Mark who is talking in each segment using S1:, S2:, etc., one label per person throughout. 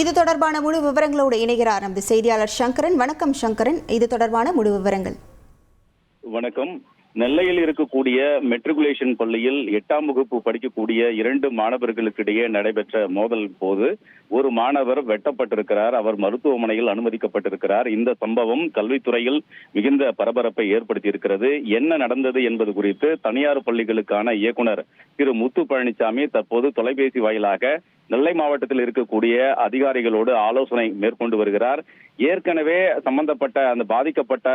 S1: இது தொடர்பான முழு விவரங்களோடு இணைகிறார் நமது செய்தியாளர் சங்கரன். வணக்கம் சங்கரன், இது தொடர்பான முழு விவரங்கள்.
S2: வணக்கம். நெல்லையில் இருக்கக்கூடிய மெட்ரிகுலேஷன் பள்ளியில் 8ஆம் வகுப்பு படிக்கக்கூடிய 2 மாணவர்களுக்கிடையே நடைபெற்ற மோதல் போது ஒரு மாணவர் வெட்டப்பட்டிருக்கிறார். அவர் மருத்துவமனையில் அனுமதிக்கப்பட்டிருக்கிறார். இந்த சம்பவம் கல்வித்துறையில் மிகுந்த பரபரப்பை ஏற்படுத்தி இருக்கிறது. என்ன நடந்தது என்பது குறித்து தனியார் பள்ளிகளுக்கான இயக்குனர் திரு முத்து பழனிசாமி தற்போது தொலைபேசி வாயிலாக நெல்லை மாவட்டத்தில் இருக்கக்கூடிய அதிகாரிகளோடு ஆலோசனை மேற்கொண்டு வருகிறார். ஏற்கனவே சம்பந்தப்பட்ட அந்த பாதிக்கப்பட்ட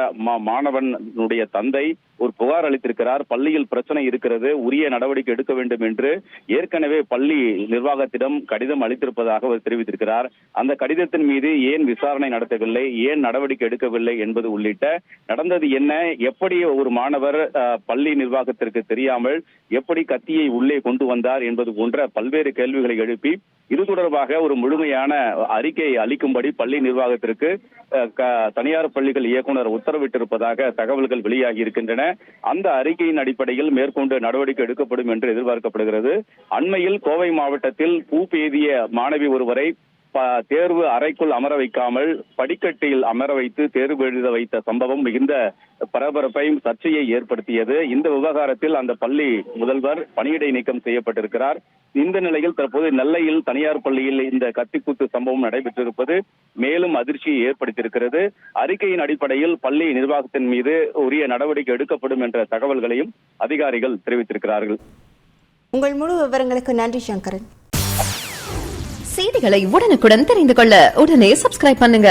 S2: மாணவனுடைய தந்தை ஒரு புகார் அளித்திருக்கிறார். பள்ளியில் பிரச்சனை இருக்கிறது, உரிய நடவடிக்கை எடுக்க வேண்டும் என்று ஏற்கனவே பள்ளி நிர்வாகத்திடம் கடிதம் அளித்திருப்பதாக அவர் தெரிவித்திருக்கிறார். அந்த கடிதத்தின் மீது ஏன் விசாரணை நடத்தவில்லை, ஏன் நடவடிக்கை எடுக்கவில்லை என்பது உள்ளிட்ட நடந்தது என்ன, எப்படி ஒரு மாணவர் பள்ளி நிர்வாகத்திற்கு தெரியாமல் எப்படி கத்தியை உள்ளே கொண்டு வந்தார் என்பது போன்ற பல்வேறு கேள்விகளை எழுப்பி இது தொடர்பாக ஒரு முழுமையான அறிக்கை அளிக்கும்படி பள்ளி நிர்வாகத்திற்கு தனியார் பள்ளிகள் இயக்குனர் உத்தரவிட்டிருப்பதாக தகவல்கள் வெளியாகி இருக்கின்றன. அந்த அறிக்கையின் அடிப்படையில் மேற்கொண்டு நடவடிக்கை எடுக்கப்படும் என்று எதிர்பார்க்கப்படுகிறது. அண்மையில் கோவை மாவட்டத்தில் பூ பெய்திய மாணவி ஒருவரை தேர்வு அறைக்குள் அமர வைக்காமல் படிக்கட்டில் அமர வைத்து தேர்வு எழுத வைத்த சம்பவம் மிகுந்த பரபரப்பையும் சர்ச்சையை ஏற்படுத்தியது. இந்த விவகாரத்தில் அந்த பள்ளி முதல்வர் பணியிடை நீக்கம் செய்யப்பட்டிருக்கிறார். இந்த நிலையில் தற்போது நெல்லையில் தனியார் பள்ளியில் இந்த கத்திக்குத்து சம்பவம் நடைபெற்றிருப்பது மேலும் அதிர்ச்சியை ஏற்படுத்தியிருக்கிறது. அறிக்கையின் அடிப்படையில் பள்ளி நிர்வாகத்தின் மீது உரிய நடவடிக்கை எடுக்கப்படும் என்ற தகவல்களையும் அதிகாரிகள் தெரிவித்திருக்கிறார்கள்.
S1: உங்கள் முழு விவரங்களுக்கு நன்றி சங்கரன்.
S3: செய்திகளை உடனுக்குடன் தெரிந்து கொள்ள உடனே சப்ஸ்கிரைப் பண்ணுங்க.